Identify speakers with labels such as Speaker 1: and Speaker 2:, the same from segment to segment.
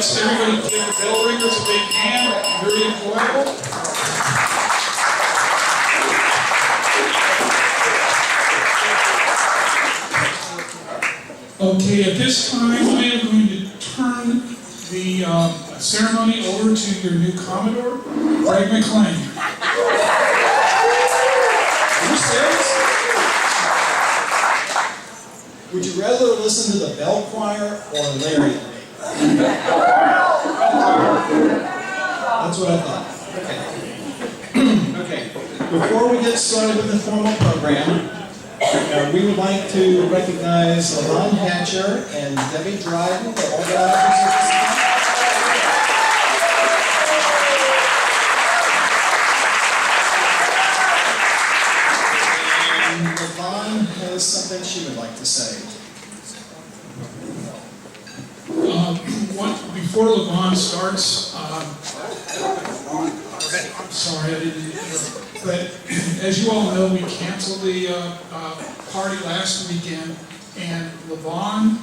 Speaker 1: let's everybody give the bell ringers a big hand. Very enjoyable. Okay, at this time, I am going to turn the ceremony over to your new Commodore, Greg McLean.
Speaker 2: Are you serious? Would you rather listen to the bell choir or Larry and me? That's what I thought. Okay. Okay. Before we get started with the formal program, we would like to recognize Levon Hatcher and Debbie Dryden, the organizers of this event. And Levon has something she would like to say.
Speaker 1: Before Levon starts, I'm sorry I didn't but as you all know, we canceled the party last weekend, and Levon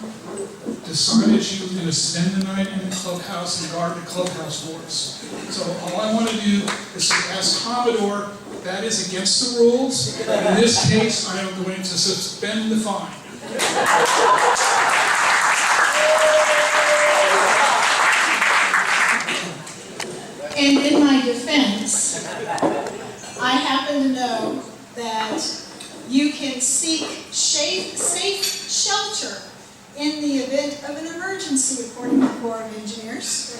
Speaker 1: decided she was going to spend the night in the clubhouse and guard the clubhouse for us. So all I want to do is say, as Commodore, that is against the rules. In this case, I am going to suspend the fine.
Speaker 3: And in my defense, I happen to know that you can seek safe shelter in the event of an emergency, according to the Corps of Engineers.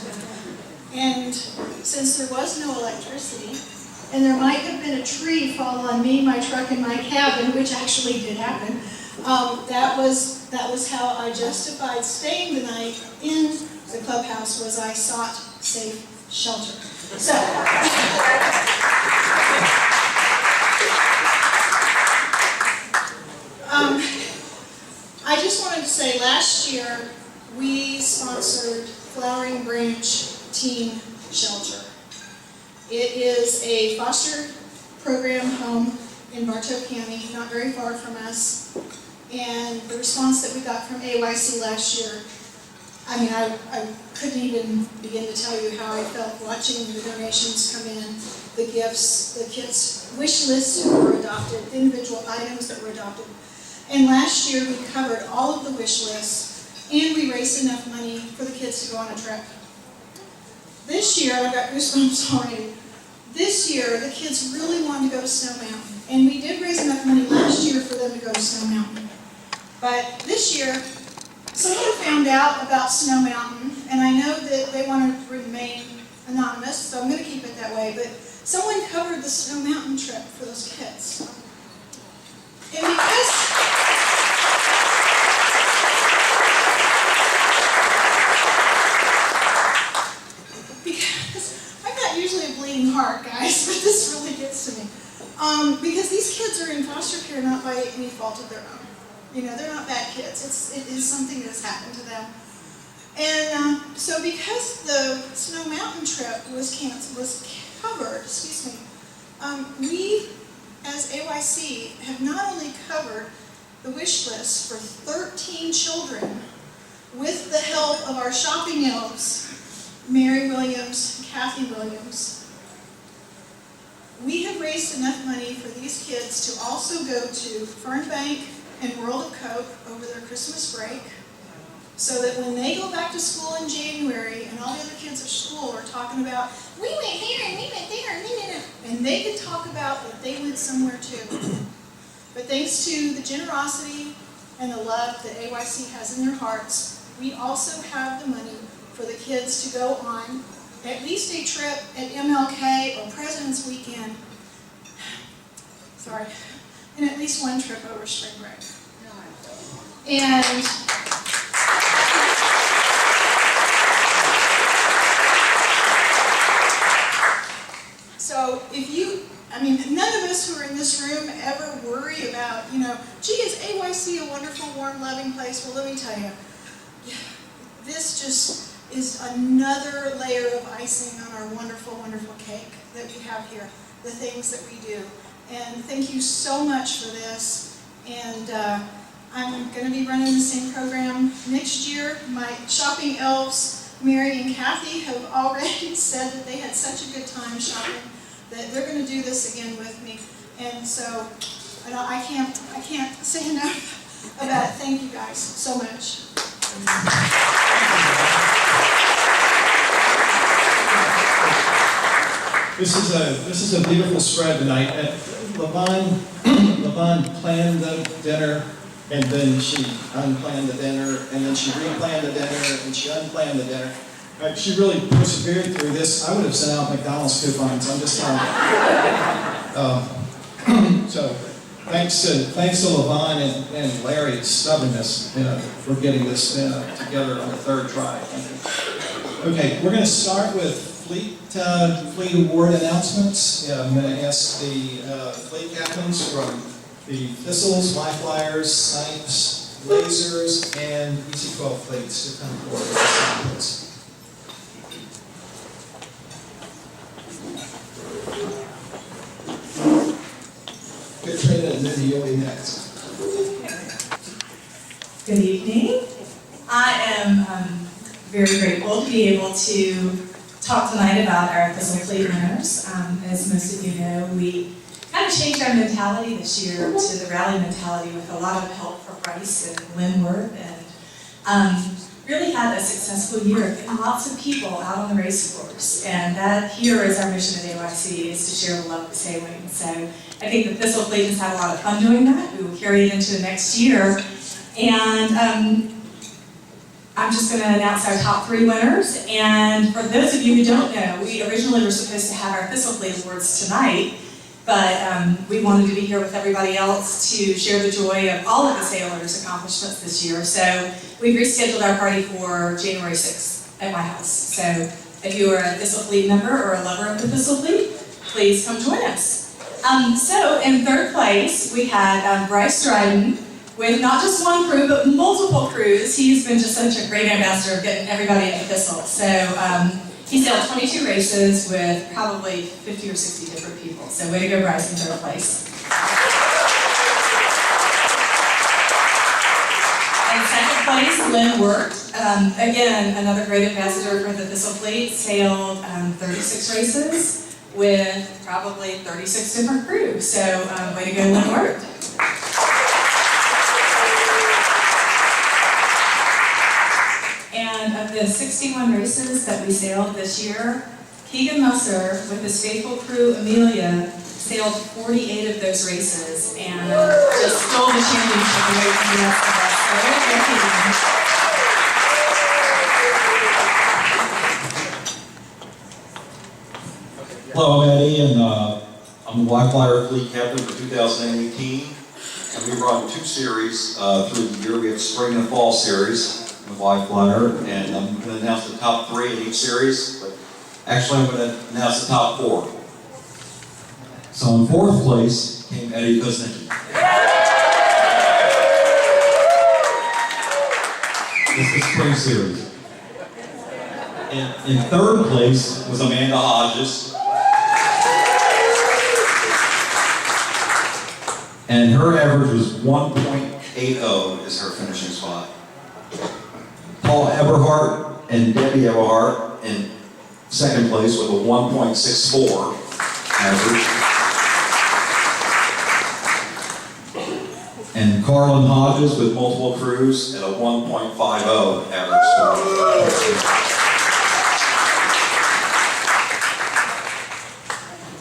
Speaker 3: And since there was no electricity, and there might have been a tree fall on me, my truck, and my cabin, which actually did happen, that was how I justified staying the night in the clubhouse, was I sought safe shelter. So, I just wanted to say, last year we sponsored Flowering Branch Teen Shelter. It is a foster program home in Bartow County, not very far from us. And the response that we got from AYC last year, I mean, I couldn't even begin to tell you how I felt watching the donations come in, the gifts, the kids' wish lists that were adopted, individual items that were adopted. And last year we covered all of the wish lists, and we raised enough money for the kids to go on a trip. This year, I've got goosebumps already. This year, the kids really wanted to go to Snow Mountain, and we did raise enough money last year for them to go to Snow Mountain. But this year, someone found out about Snow Mountain, and I know that they want to remain anonymous, so I'm going to keep it that way, but someone covered the Snow Mountain trip for those kids. And because I'm not usually a bleeding heart, guys, but this really gets to me. Because these kids are in foster care not by any fault of their own. You know, they're not bad kids. It is something that's happened to them. And so because the Snow Mountain trip was covered, we as AYC have not only covered the wish list for 13 children with the help of our shopping elves, Mary Williams and Kathy Williams. We have raised enough money for these kids to also go to Fernbank and World of Coke over their Christmas break, so that when they go back to school in January and all the other kids at school are talking about, we went here and we went there and we did it, and they can talk about that they went somewhere too. But thanks to the generosity and the love that AYC has in their hearts, we also have the money for the kids to go on at least a trip at MLK or President's Weekend, and at least one trip over spring break. And so if you, none of us who are in this room ever worry about, gee, is AYC a wonderful, warm, loving place? Well, let me tell you, this just is another layer of icing on our wonderful, wonderful cake that we have here, the things that we do. And thank you so much for this. And I'm going to be running the same program next year. My shopping elves Mary and Kathy have already said that they had such a good time shopping that they're going to do this again with me. And so I can't say enough about it. Thank you guys so much.
Speaker 2: This is a beautiful spread tonight. Levon planned the dinner, and then she unplanned the dinner, and then she replanned the dinner, and she unplanned the dinner. She really persevered through this. I would have sent out McDonald's coupons. I'm just telling you. So thanks to Levon and Larry's stubbornness for getting this together on the third try. Okay, we're going to start with Fleet Award announcements. I'm going to ask the fleet captains from the Thistles, Fly Flyers, Snipes, Lasers, and EC-12 fleets to come forward with assignments. Katrina, and then you'll be next.
Speaker 4: Good evening. I am very grateful to be able to talk tonight about our Thistle Fleet winners. As most of you know, we kind of changed our mentality this year to the rally mentality with a lot of help from Bryce and Linworth, and really had a successful year, getting lots of people out on the race course. And that here is our mission at AYC, is to share the love of sailing. So I think the Thistle Fleet has had a lot of fun doing that. We will carry it into the next year. And I'm just going to announce our top 3 winners. And for those of you who don't know, we originally were supposed to have our Thistle Fleet Awards tonight, but we wanted to be here with everybody else to share the joy of all of the sailors' accomplishments this year. So we've rescheduled our party for January 6th at my house. So if you are a Thistle Fleet member or a lover of the Thistle Fleet, please come join us. So in 3rd place, we had Bryce Dryden, with not just one crew, but multiple crews. He's been just such a great ambassador of getting everybody into Thistle. So he sailed 22 races with probably 50 or 60 different people. So way to go, Bryce, in 3rd place. In 2nd place, Lynn Wirt. Again, another great ambassador for the Thistle Fleet, sailed 36 races with probably 36 different crews. So way to go, Lynn Wirt. And of the 61 races that we sailed this year, Keegan Musser, with his faithful crew Amelia, sailed 48 of those races and just stole the championship away from the rest of us. So way to go, Keegan.
Speaker 5: Hello, I'm Eddie, and I'm the Fly Flyer Fleet Captain for 2018. And we run 2 series through the year. We have the spring and fall series with Fly Flyer, and I'm going to announce the top 3 in each series. But actually, I'm going to announce the top 4. So in 4th place came Eddie Kuznicki. This is the spring series. In 3rd place was Amanda Hodges. And her average was 1.80 is her finishing spot. Paul Eberhardt and Debbie Eberhardt in 2nd place with a 1.64 average. And Carlin Hodges with multiple crews at a 1.50 average score.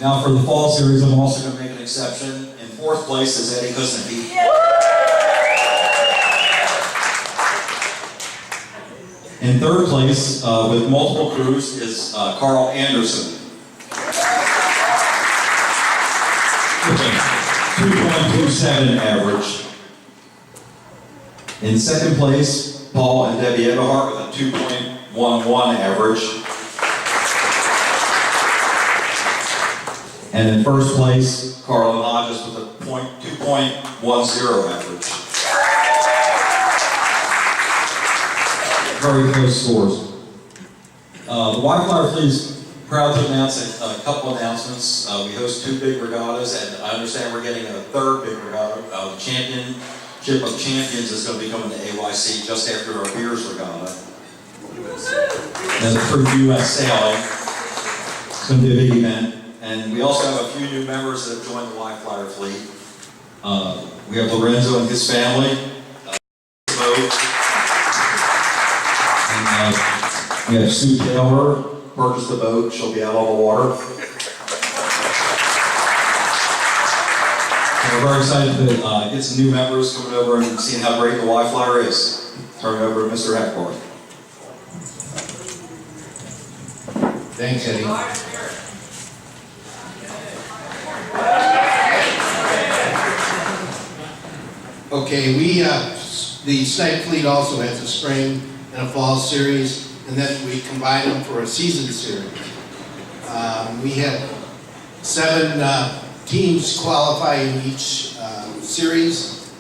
Speaker 5: Now for the fall series, I'm also going to make an exception. In 4th place is Eddie Kuznicki. In 3rd place, with multiple crews, is Carl Anderson. With a 2.27 average. In 2nd place, Paul and Debbie Eberhardt with a 2.11 average. And in 1st place, Carlin Hodges with a 2.10 average. Very close scores. The Fly Flyer Fleet is proud to announce a couple announcements. We host 2 big regattas, and I understand we're getting a 3rd big regatta. The Championship of Champions is going to be coming to AYC just after our Beers Regatta. As a true U.S. sailing. It's going to be a big event. And we also have a few new members that have joined the Y Flyer fleet. We have Lorenzo and his family. Boat. And we have Sue Taylor, purchased the boat. She'll be out on the water. And we're very excited to get some new members coming over and seeing how great the Y Flyer is. Turn it over to Mr. Hackbar.
Speaker 6: Thanks, Eddie. Okay, the Snipe fleet also has a spring and a fall series, and then we combine them for a season series. We had 7 teams qualify in each series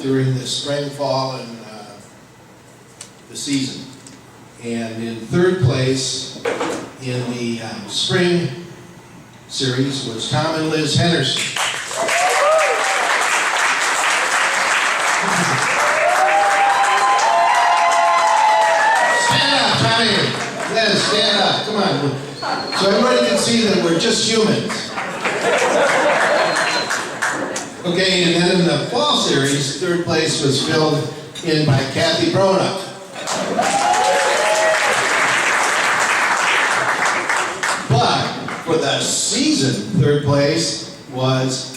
Speaker 6: during the spring, fall, and the season. And in 3rd place in the spring series was Tom and Liz Henderson. Stand up, Tommy. Liz, stand up. Come on. So everybody can see that we're just humans. Okay, and then in the fall series, 3rd place was filled in by Kathy Brona. But for the season, 3rd place was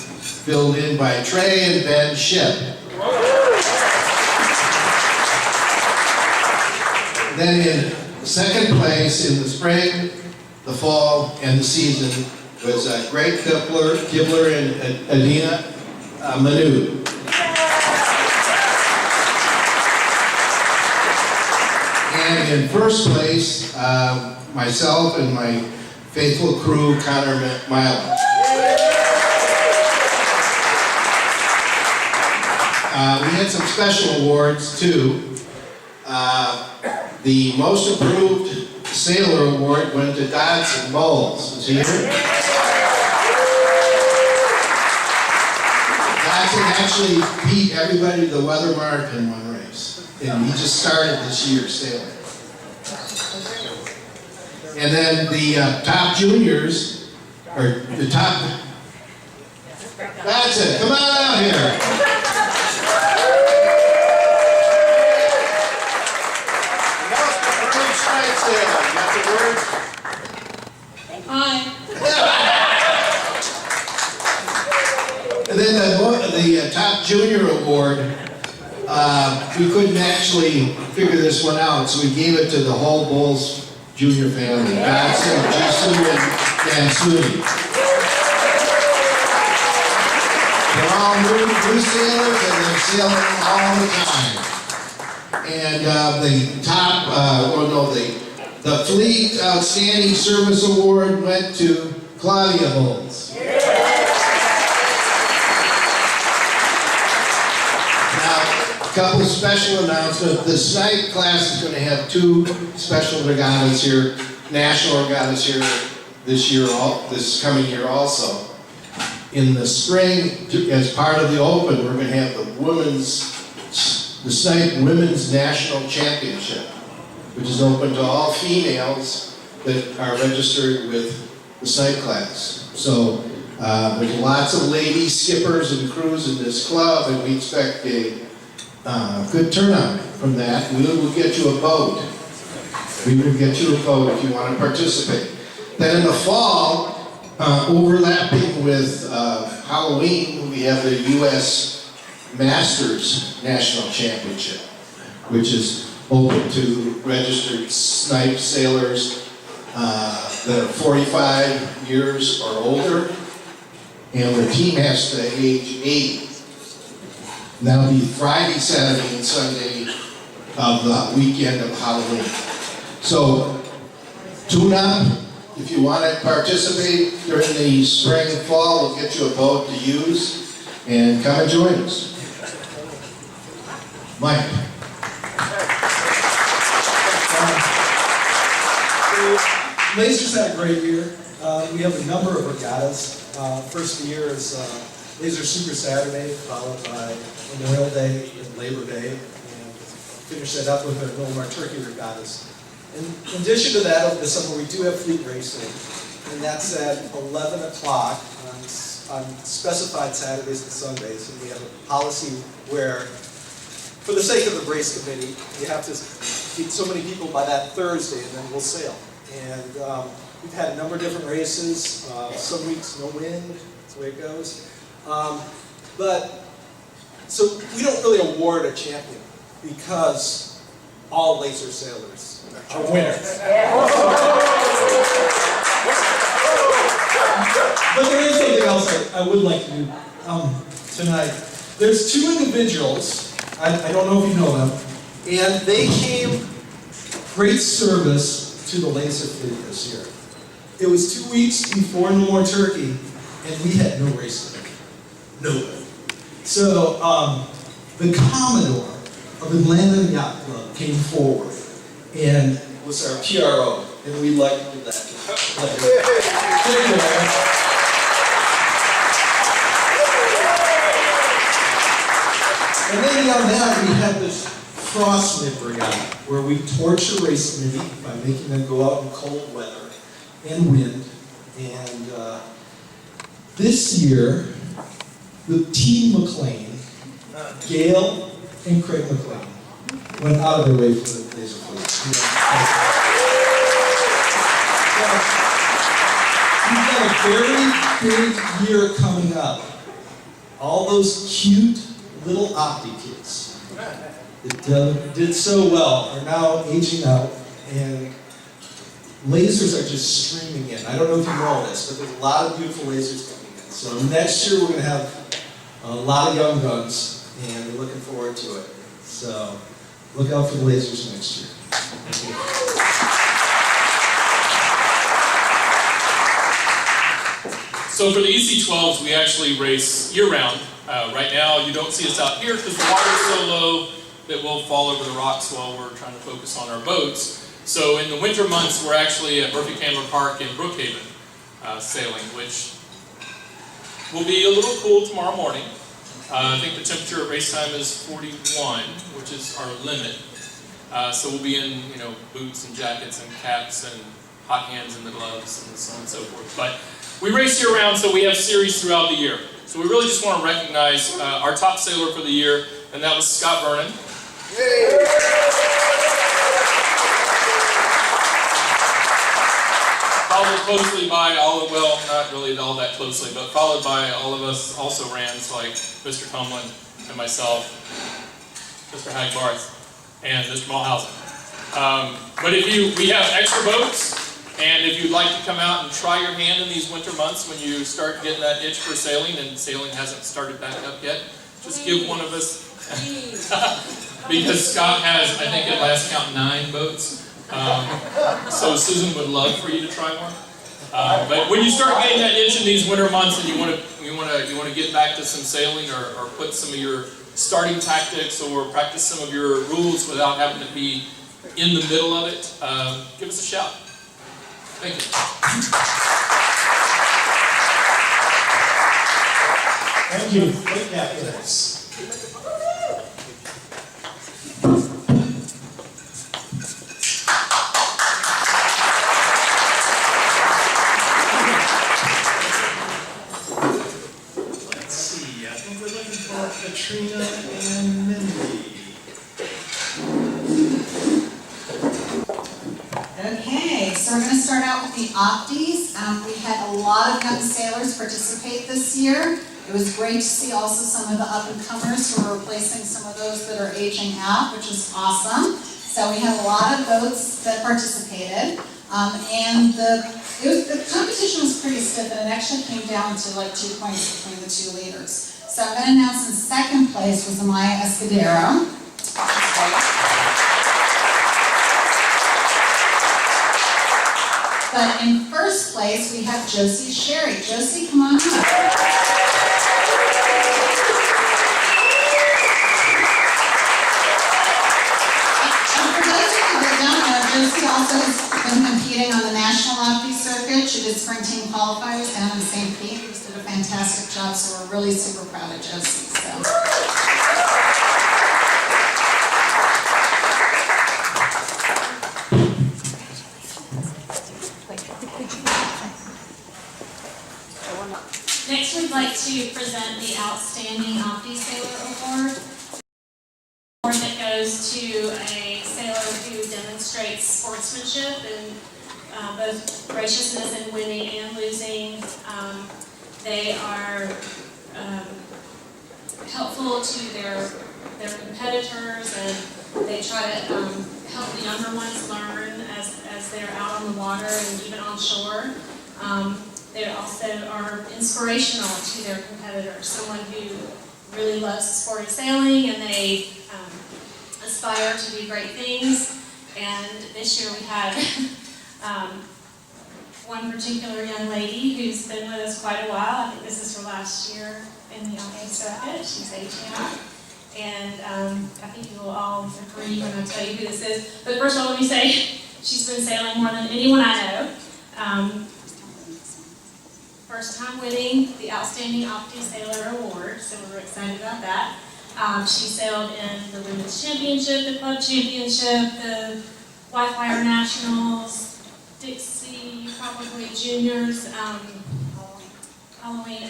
Speaker 6: filled in by Trey and Ben Ship. Then in 2nd place in the spring, the fall, and the season was Greg Kibler and Adina Manu. And in 1st place, myself and my faithful crew, Connor Milam. We had some special awards too. The most improved sailor award went to Dodson Bowles. Is he here? Dodson actually beat everybody to the weather mark in one race. And he just started this year sailing. And then the top juniors, or the top, that's it, come on out here. Got the word?
Speaker 3: Hi.
Speaker 6: And then the top junior award, we couldn't actually figure this one out, so we gave it to the whole Bulls junior family, Dodson, Jisoo, and Nam-Suny. They're all new sailors, and they're sailing all the time. And the top, the Fleet Outstanding Service Award went to Claudia Bowles. Now, a couple of special announcements. The Snipe class is going to have 2 special regattas here, national regattas here this coming year also. In the spring, as part of the Open, we're going to have the Snipe Women's National Championship, which is open to all females that are registered with the Snipe class. So there's lots of lady skippers and crews in this club, and we expect a good turnout from that. We will get you a boat. We will get you a boat if you want to participate. Then in the fall, overlapping with Halloween, we have the U.S. Masters National Championship, which is open to registered Snipe sailors that are 45 years or older, and the team has to age 80. And that'll be Friday, Saturday, and Sunday of the weekend of Halloween. So tune up if you want to participate during the spring and fall. We'll get you a boat to use, and come and join us. Mike.
Speaker 2: Laser's had a great year. We have a number of regattas. First of the year is Laser Super Saturday, followed by Memorial Day and Labor Day. And finish that up with our Milmar Turkey Regattas. In addition to that, over the summer, we do have fleet racing, and that's at 11 o'clock on specified Saturdays and Sundays. And we have a policy where, for the sake of the race committee, you have to feed so many people by that Thursday, and then we'll sail. And we've had a number of different races. Some weeks, no wind. That's the way it goes. So we don't really award a champion because all laser sailers are winners. But there is something else I would like to do tonight. There's two individuals, I don't know if you know them, and they came great service to the laser fleet this year. It was 2 weeks before No More Turkey, and we had no race today. Nobody. So the Commodore of Atlanta Yacht Club came forward and was our PRO, and we'd like to do that. Thank you, Aaron. And then beyond that, we have this Frostnip Regatta, where we torture race committee by making them go out in cold weather and wind. And this year, the Team McLean, Gail and Craig McLean, went out of their way for the laser fleet. We've got a very big year coming up. All those cute little Opti kids that did so well are now aging out, and lasers are just streaming in. I don't know if you know this, but there's a lot of beautiful lasers coming in. So next year we're going to have a lot of young guns, and we're looking forward to it. So look out for the lasers next year. Thank you.
Speaker 7: So for the EC12s, we actually race year-round. Right now, you don't see us out here because the water's so low that we'll fall over the rocks while we're trying to focus on our boats. So in the winter months, we're actually at Murphy-Candler Park in Brookhaven sailing, which will be a little cool tomorrow morning. I think the temperature at race time is 41, which is our limit. So we'll be in, boots and jackets and caps and hot hands in the gloves and so on and so forth. But we race year-round, so we have series throughout the year. So we really just want to recognize our top sailor for the year, and that was Scott Vernon. Followed closely by not really all that closely, but followed by all of us also rans like Mr. Cumlin and myself, Mr. Hagbarth, and Mr. Mulhausen. But we have extra boats, and if you'd like to come out and try your hand in these winter months when you start getting that itch for sailing, and sailing hasn't started back up yet, just give one of us, because Scott has, I think at last count, 9 boats. So Susan would love for you to try one. But when you start getting that itch in these winter months and you want to get back to some sailing or put some of your starting tactics or practice some of your rules without having to be in the middle of it, give us a shout. Thank you.
Speaker 2: Thank you. Great captains. Let's see. I think we're looking for Katrina and Mindy.
Speaker 8: Okay, so we're going to start out with the Opties. We had a lot of young sailors participate this year. It was great to see also some of the up-and-comers who are replacing some of those that are aging out, which is awesome. So we had a lot of boats that participated. And the competition was pretty stiff, and it actually came down to like 2 points between the 2 leaders. So I'm going to announce in second place was Amaya Escudero. But in first place, we have Josie Sherry. Josie, come on up. And for those of you that don't know, Josie also has been competing on the National Opti circuit. She did spring team qualifiers down in St. Pete. She did a fantastic job, so we're really super proud of Josie.
Speaker 9: Next, we'd like to present the Outstanding Opti Sailor Award. Award that goes to a sailor who demonstrates sportsmanship and both graciousness in winning and losing. They are helpful to their competitors, and they try to help the younger ones learn as they're out on the water and even on shore. They also are inspirational to their competitors, someone who really loves the sport of sailing, and they aspire to do great things. And this year we had one particular young lady who's been with us quite a while. I think this is her last year in the IA circuit. She's 18 now. And I think you will all agree when I tell you who this is. But first of all, let me say, she's been sailing more than anyone I know. First time winning the Outstanding Opti Sailor Award, so we're excited about that. She sailed in the Women's Championship, the Club Championship, the Wi-Fi Nationals, Dixie, probably Juniors, Halloween,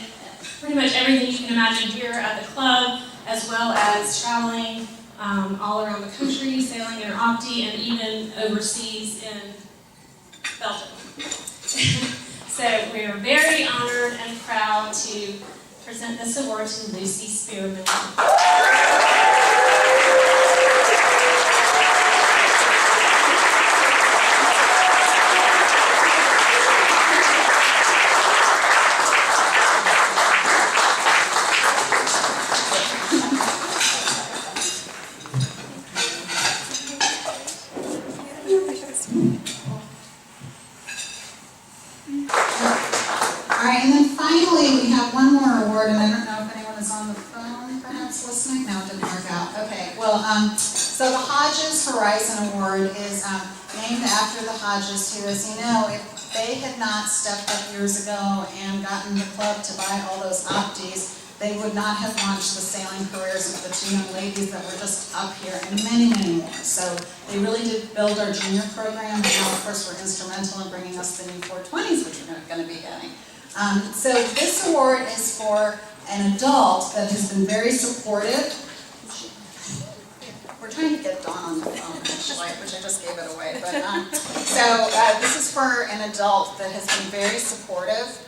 Speaker 9: pretty much everything you can imagine here at the club, as well as traveling all around the country, sailing in her Opti, and even overseas in Belgium. So we are very honored and proud to present this award to Lucy Spearman.
Speaker 8: And then finally, we have one more award, and I don't know if anyone is on the phone perhaps listening. No, it didn't work out. Okay, well, so the Hodges Horizon Award is named after the Hodges, who, as you know, if they had not stepped up years ago and gotten the club to buy all those Optis, they would not have launched the sailing careers of the two young ladies that were just up here, and many, many more. So they really did build our junior program, and now, of course, were instrumental in bringing us the new 420s, which we're going to be getting. So this award is for an adult that has been very supportive. We're trying to get Dawn on the phone, actually, which I just gave it away. But this is for an adult that has been very supportive.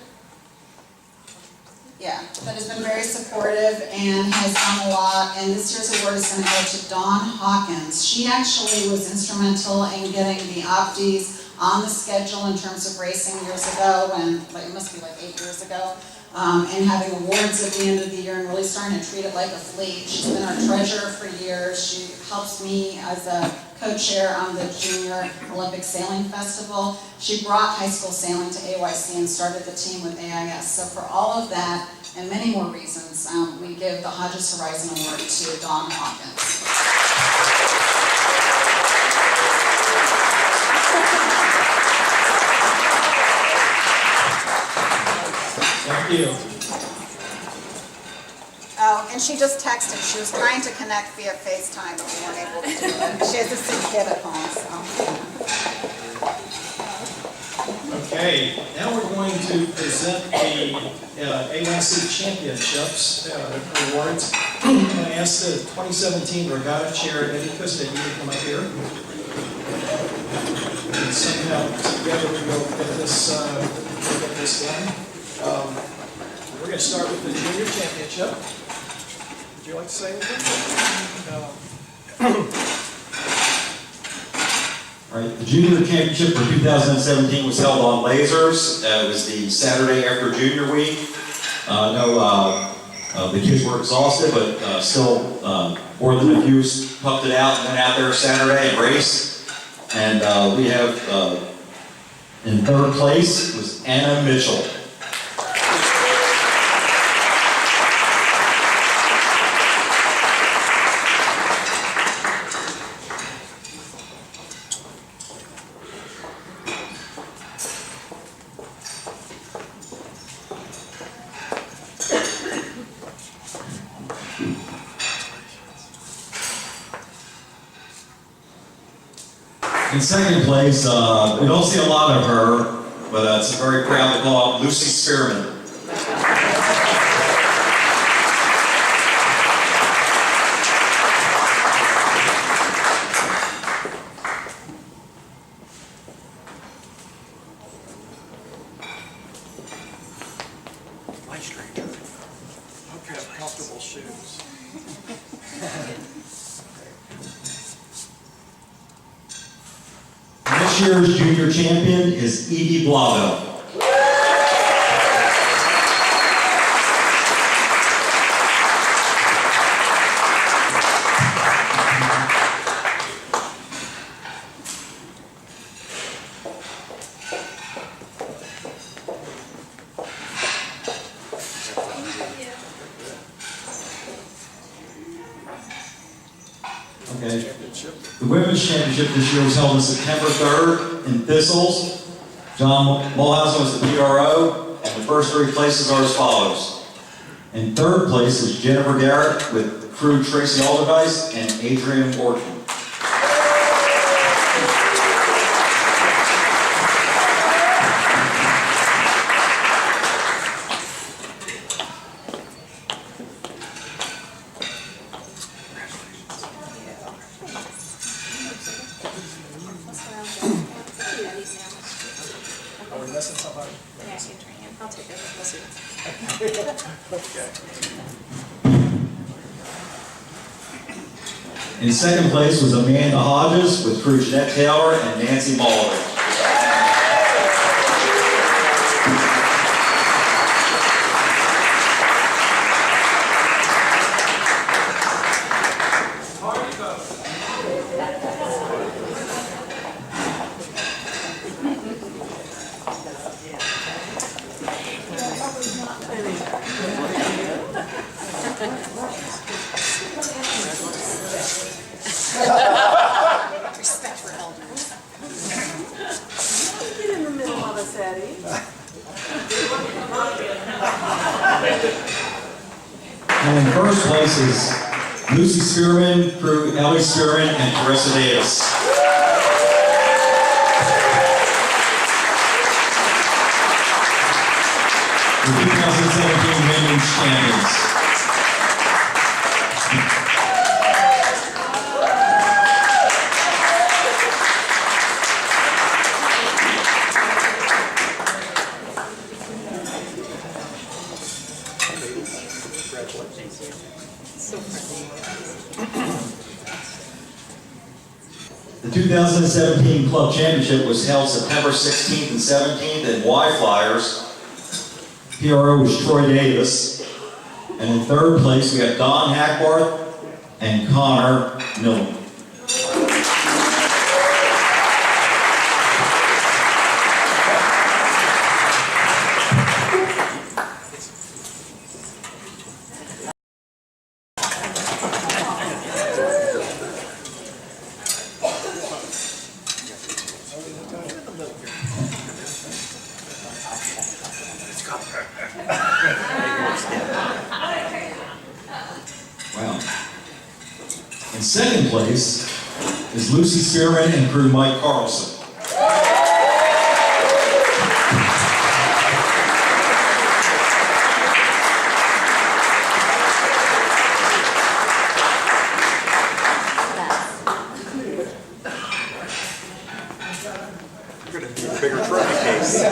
Speaker 8: Yeah, that has been very supportive and has done a lot. And this year's award is going to go to Dawn Hawkins. She actually was instrumental in getting the Optis on the schedule in terms of racing years ago, when it must be like 8 years ago, and having awards at the end of the year and really starting to treat it like a fleet. She's been our treasurer for years. She helps me as a co-chair on the Junior Olympic Sailing Festival. She brought high school sailing to AYC and started the team with AIS. So for all of that and many more reasons, we give the Hodges Horizon Award to Dawn Hawkins.
Speaker 2: Thank you.
Speaker 8: Oh, and she just texted. She was trying to connect via FaceTime, but we weren't able to do it. She has a sick kid at home, so.
Speaker 2: Okay, now we're going to present the AYC Championships awards. I'm going to ask the 2017 Regatta Chair, Eddie Costa, to come up here. And somehow together we'll get this done. We're going to start with the Junior Championship. Would you like to say anything?
Speaker 5: All right, the Junior Championship for 2017 was held on lasers. It was the Saturday after Junior Week. I know the kids were exhausted, but still more than a few pumped it out and went out there Saturday and raced. And we have, in third place was Anna Mitchell. In second place, we don't see a lot of her, but it's very proud to call out Lucy Spearman.
Speaker 10: Hi, stranger. Hope you have comfortable shoes.
Speaker 5: This year's junior champion is Edie Blavo. Okay. The women's championship this year was held on September 3rd in Thistles. John Mulhausen was the PRO, and the first three places are as follows. In third place is Jennifer Garrett with crew Tracy Alderdice and Adrian Orton.
Speaker 10: Are we missing somebody?
Speaker 9: I'll take it. We'll see.
Speaker 10: Okay.
Speaker 5: In second place was Amanda Hodges with crew Jeanette Taylor and Nancy Mulder.
Speaker 8: Respect for elders.
Speaker 9: Get in the middle of us, Eddie.
Speaker 5: And in first place is Lucy Spearman, crew Ellie Spearman, and Carissa Davis. The 2017 women's champions. The 2017 Club Championship was held September 16th and 17th in Y Flyers. PRO was Troy Davis. And in third place, we have Don Hackbarth and Connor Milton. Wow. In second place is Lucy Spearman and crew Mike Carlson.
Speaker 10: You're gonna need a bigger trophy case.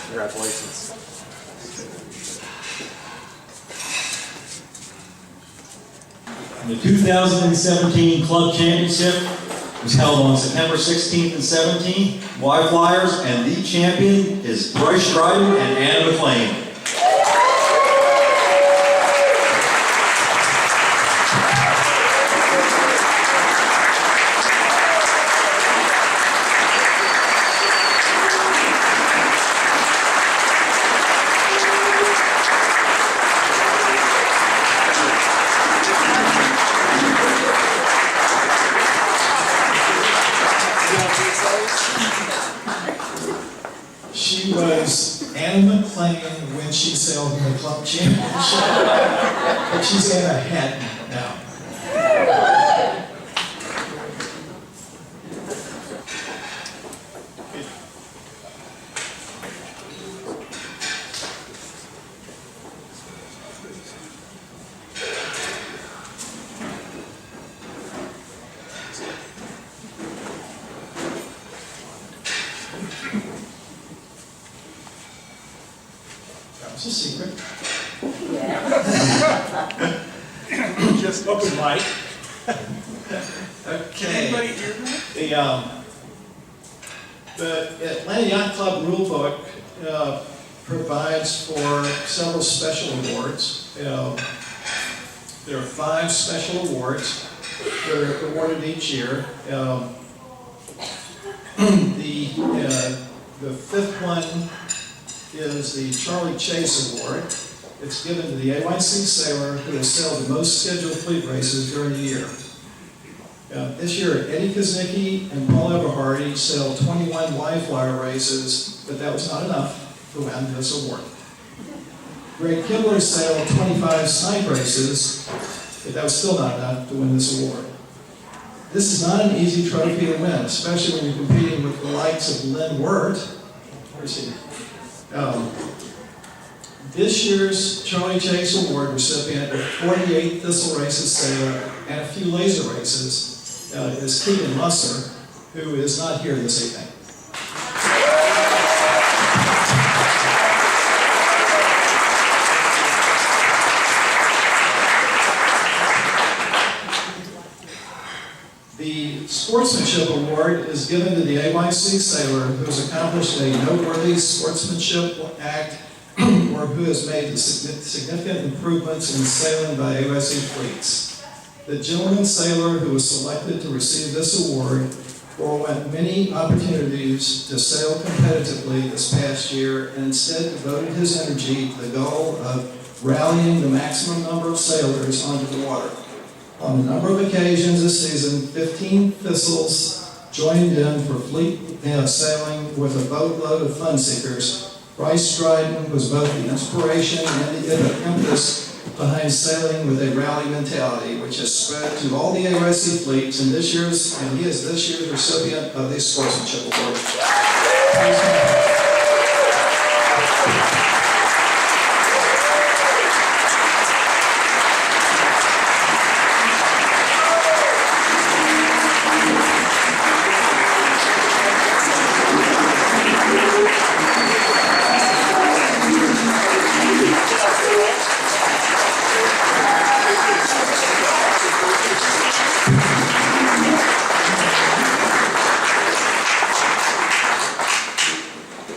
Speaker 10: Congratulations.
Speaker 5: The 2017 Club Championship was held on September 16th and 17th, Y Flyers, and the champion is Bryce Dryden and Anna McLean.
Speaker 2: She was Anna McLean when she sailed in the club championship, but she's Anna Hatton now. It's a secret.
Speaker 10: Just open mic.
Speaker 2: Okay. The Atlanta Yacht Club rule book provides for several special awards. There are 5 special awards that are awarded each year. The 5th one is the Charlie Chase Award. It's given to the AYC sailor who has sailed the most scheduled fleet races during the year. This year, Eddie Kuznicki and Paul Everhardy sailed 21 live flyer races, but that was not enough to win this award. Greg Kibler sailed 25 snipe races, but that was still not enough to win this award. This is not an easy trophy to win, especially when you're competing with the likes of Lynn Wirt. Where's he? This year's Charlie Chase Award recipient of 48 Thistle Races sailor and a few laser races is Keegan Musser, who is not here this evening. The Sportsmanship Award is given to the AYC sailor who has accomplished a noteworthy sportsmanship act or who has made the significant improvements in sailing by AYC fleets. The gentleman sailor who was selected to receive this award forewent many opportunities to sail competitively this past year and instead devoted his energy to the goal of rallying the maximum number of sailors onto the water. On a number of occasions this season, 15 Thistles joined in for fleet sailing with a boatload of fun seekers. Bryce Dryden was both the inspiration and the impetus behind sailing with a rally mentality, which has spread to all the AYC fleets, and he is this year's recipient of the Sportsmanship Award.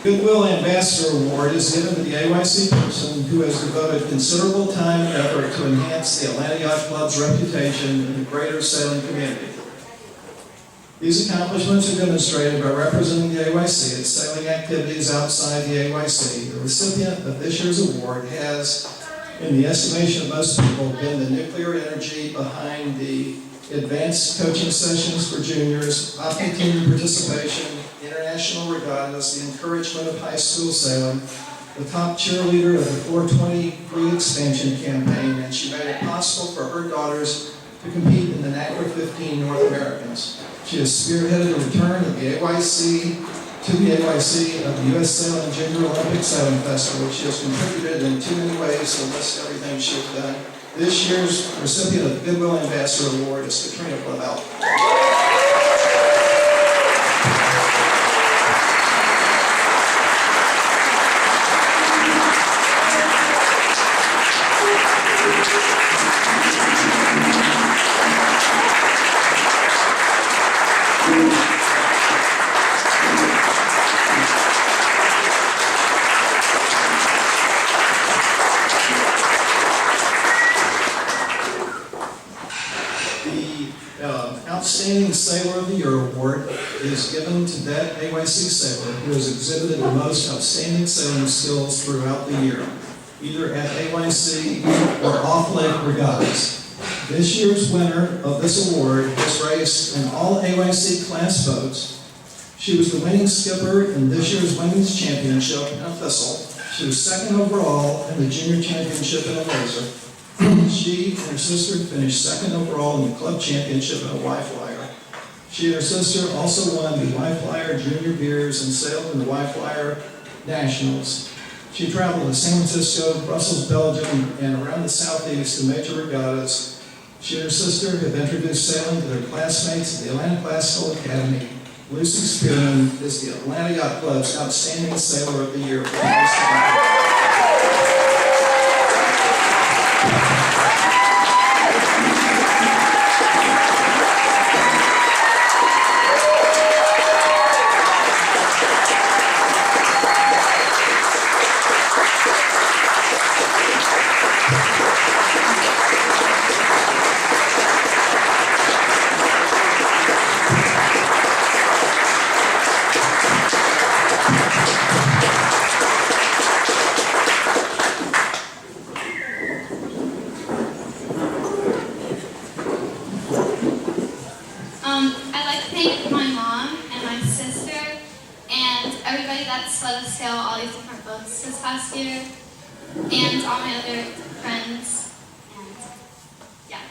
Speaker 2: Goodwill Ambassador Award is given to the AYC person who has devoted considerable time and effort to enhance the Atlanta Yacht Club's reputation in the greater sailing community. These accomplishments are demonstrated by representing the AYC at sailing activities outside the AYC. The recipient of this year's award has, in the estimation of most people, been the nuclear energy behind the advanced coaching sessions for juniors, opti-team participation, international regattas, the encouragement of high school sailing, the top cheerleader of the 420 pre-expansion campaign, and she made it possible for her daughters to compete in the NACRA 15 North Americans. She has spearheaded the return of the AYC of the U.S. Sailing Junior Olympic Sailing Festival. She has contributed in too many ways to list everything she has done. This year's recipient of the Goodwill Ambassador Award is Katrina Flamel. Outstanding Sailor of the Year Award is given to that AYC sailor who has exhibited the most outstanding sailing skills throughout the year, either at AYC or off-lake regattas. This year's winner of this award has raced in all AYC class boats. She was the winning skipper in this year's Women's Championship in a Thistle. She was second overall in the Junior Championship in a laser. She and her sister finished second overall in the Club Championship in a Y-Flyer. She and her sister also won the Y-Flyer Junior Beers and sailed in the Y-Flyer Nationals. She traveled to San Francisco, Brussels, Belgium, and around the Southeast to major regattas. She and her sister have introduced sailing to their classmates at the Atlanta Classical Academy. Lucy Spearman is the Atlanta Yacht Club's Outstanding Sailor of the Year for the first time.
Speaker 11: these different boats this past year, and all my other friends, and yeah.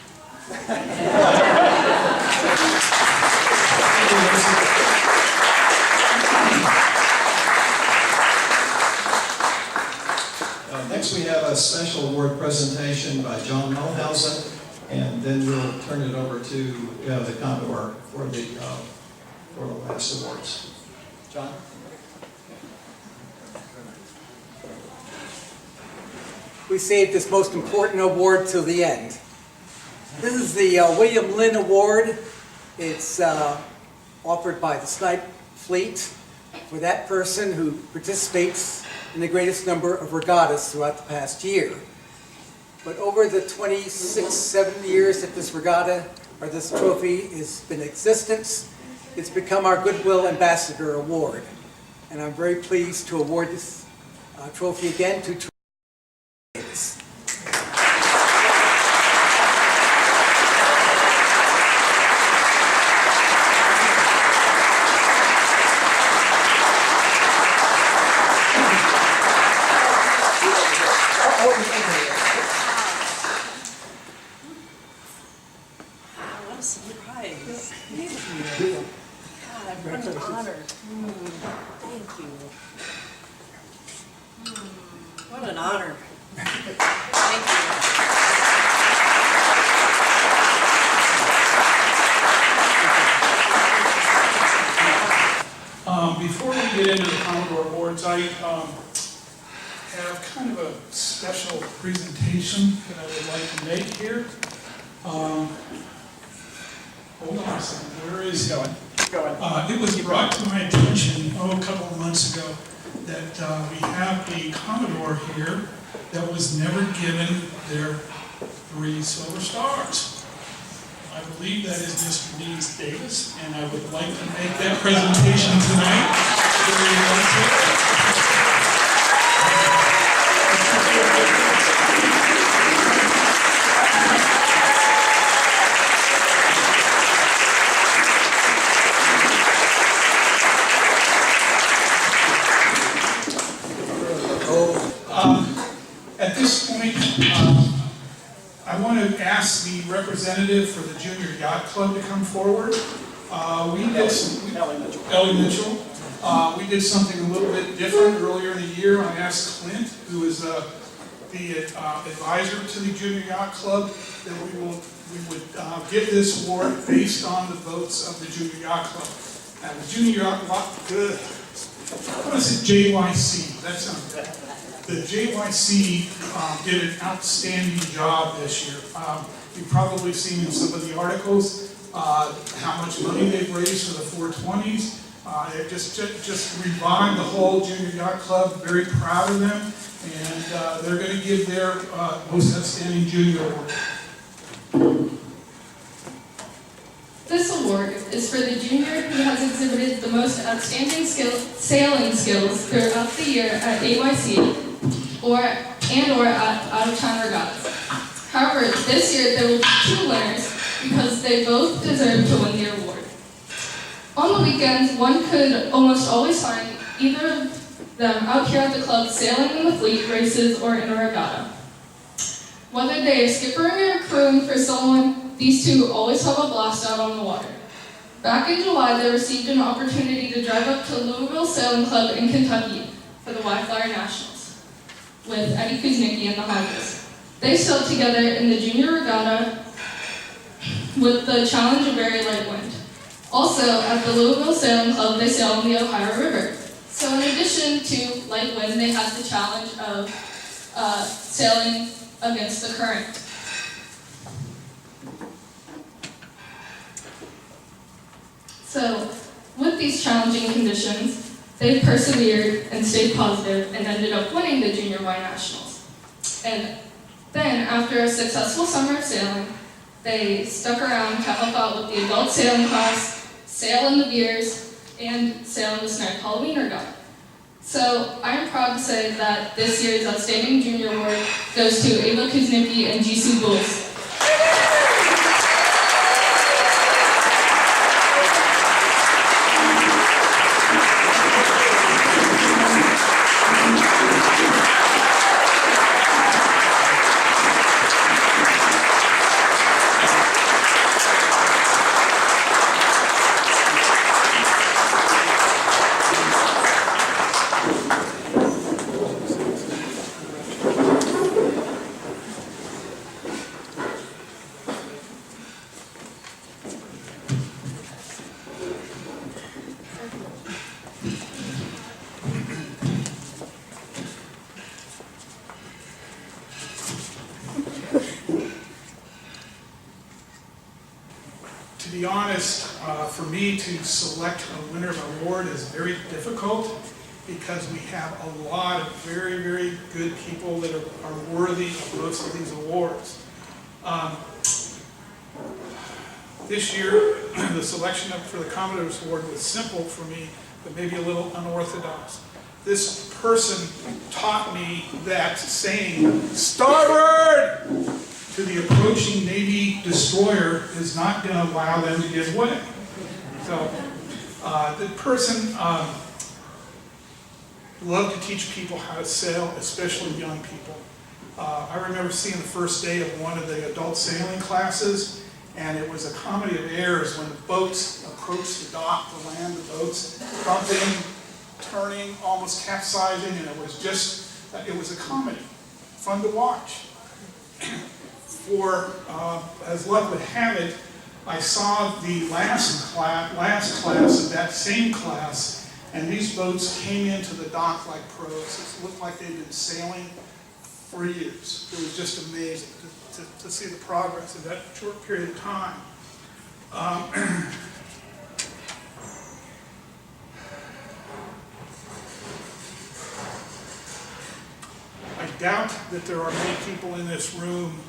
Speaker 2: Next, we have a special award presentation by John Mulhausen, and then we'll turn it over to the Commodore for the last awards. John?
Speaker 12: We saved this most important award till the end. This is the William Lynn Award. It's offered by the Snipe Fleet for that person who participates in the greatest number of regattas throughout the past year. But over the 26, 7 years that this regatta, or this trophy, has been in existence, it's become our Goodwill Ambassador Award. And I'm very pleased to award this trophy again to Davis.
Speaker 13: What a surprise. God, what an honor. Thank you. What an honor. Thank
Speaker 1: you. Before we get into the Commodore Awards, I have kind of a special presentation that I would like to make here. Hold on a second, where is it? It was brought to my attention, a couple of months ago, that we have a Commodore here that was never given their 3 silver stars. I believe that is Mr. Dean Davis, and I would like to make that presentation At this point, I want to ask the representative for the Junior Yacht Club to come forward. Ellie Mitchell. We did something a little bit different earlier in the year. I asked Clint, who is the advisor to the Junior Yacht Club, that we would give this award based on the votes of the Junior Yacht Club. And the Junior Yacht Club, what is it, JYC? That sounds good. The JYC did an outstanding job this year. You've probably seen in some of the articles how much money they've raised for the 420s. They've just revived the whole Junior Yacht Club. Very proud of them, and they're going to give their most outstanding junior award.
Speaker 14: This award is for the junior who has exhibited the most outstanding sailing skills throughout the year at AYC or at out-of-town regattas. However, this year there will be 2 winners because they both deserve to win the award. On the weekends, one could almost always find either of them out here at the club sailing in the fleet races or in a regatta. Whether they are skippering or crewing for someone, these 2 always have a blast out on the water. Back in July, they received an opportunity to drive up to Louisville Sailing Club in Kentucky for the Y-Flyer Nationals with Eddie Kuznicki and the Hodges. They sailed together in the junior regatta with the challenge of very light wind. Also, at the Louisville Sailing Club, they sailed in the Ohio River. So in addition to light wind, they had the challenge of sailing against the current. So, with these challenging conditions, they persevered and stayed positive and ended up winning the Junior Y Nationals. And then, after a successful summer of sailing, they stuck around to help out with the adult sailing class, sail in the beers, and sail in the Snipe Halloween Regatta. So, I am proud to say that this year's Outstanding Junior Award goes to Ava Kuznicki and Jisoo Bulls.
Speaker 1: be honest, for me to select a winner of an award is very difficult because we have a lot of very, very good people that are worthy of most of these awards. This year, the selection for the Commodore's Award was simple for me, but maybe a little unorthodox. This person taught me that saying, "Starboard!" to the approaching Navy destroyer is not going to allow them to get away. So, the person loved to teach people how to sail, especially young people. I remember seeing the first day of one of the adult sailing classes, and it was a comedy of errors when the boats approached the dock to land the boats, bumping, turning, almost capsizing, and it was a comedy, fun to watch. As luck would have it, I saw the last class of that same class, and these boats came into the dock like pros. It looked like they'd been sailing for years. It was just amazing to see the progress in that short period of time. I doubt that there are many people in this room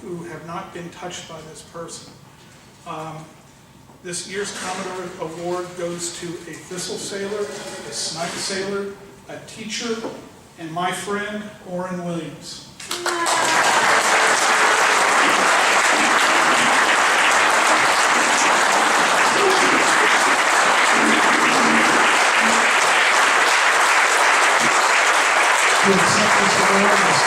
Speaker 1: who have not been touched by this person. This year's Commodore Award goes to a thistle sailor, a snipe sailor, a teacher, and my friend, Orrin Williams. To accept this award is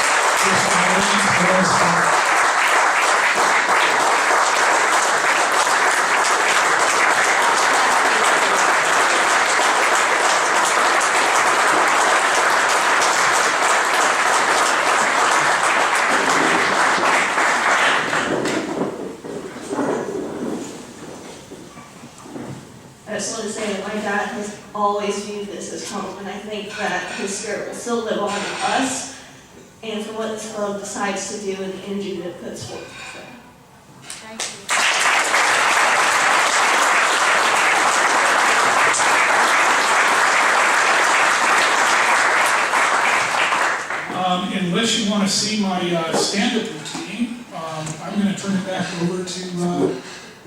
Speaker 15: I just want to say that my dad has always viewed this as home, and I think that his spirit will still live on in us, and for what this club decides to do and the energy that it puts forth.
Speaker 11: Thank you.
Speaker 1: Unless you want to see my stand-up routine, I'm going to turn it back over to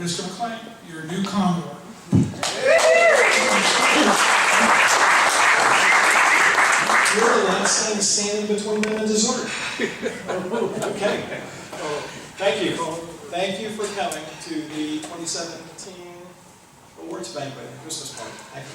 Speaker 1: Mr. McClain, your new Commodore.
Speaker 2: You're the last thing standing between them and dessert. Okay. Thank you. Thank you for coming to the 2017 Awards Banquet and Christmas Party. Thank you.